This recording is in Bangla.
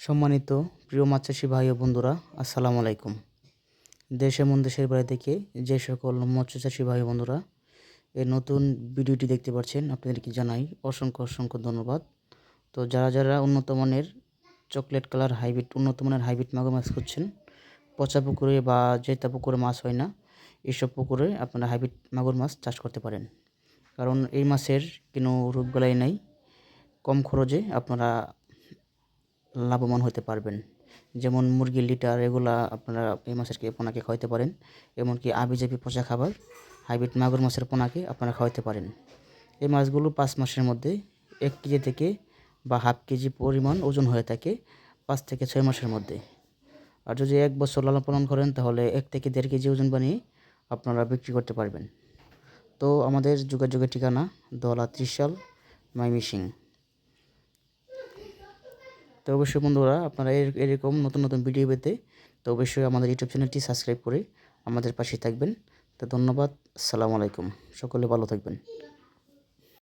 সম্মানিত প্রিয় মাছ চাষি ভাই ও বন্ধুরা, আসসালামু আলাইকুম। দেশ এবং দেশের বাইরে থেকে যে সকল মৎস্য চাষি ভাই ও বন্ধুরা এই নতুন ভিডিওটি দেখতে পাচ্ছেন, আপনাদেরকে জানাই অসংখ্য অসংখ্য ধন্যবাদ। তো যারা উন্নত মানের চকলেট কালার উন্নত মানের হাইব্রিড মাগুর মাছ খুঁজছেন, পচা পুকুরে বা যেটা পুকুরে মাছ হয় না, এইসব পুকুরে আপনারা হাইব্রিড মাগুর মাছ চাষ করতে পারেন। কারণ এই মাছের কোনো রোগবালাই নাই, কম খরচে আপনারা লাভবান হতে পারবেন। যেমন মুরগির লিটার এগুলা আপনারা এই মাছের পোনাকে খাওয়াতে পারেন। এমনকি আবিজাবি পচা খাবার হাইব্রিড মাগুর মাছের পোনাকে আপনারা খাওয়াতে পারেন। এই মাছগুলো 5 মাসের মধ্যে 1 কেজি থেকে বা হাফ কেজি পরিমাণ ওজন হয়ে থাকে 5 থেকে 6 মাসের মধ্যে। আর যদি 1 বছর লালন পালন করেন তাহলে 1 থেকে 1.5 কেজি ওজন বানিয়ে আপনারা বিক্রি করতে পারবেন। তো আমাদের যোগাযোগের ঠিকানা দলা ত্রিশাল, ময়মনসিংহ। তো অবশ্যই বন্ধুরা, আপনারা এরকম নতুন নতুন ভিডিও পেতে তো অবশ্যই আমাদের ইউটিউব চ্যানেলটি সাবস্ক্রাইব করে আমাদের পাশে থাকবেন। তো ধন্যবাদ। আসসালামু আলাইকুম। সকলে ভালো থাকবেন।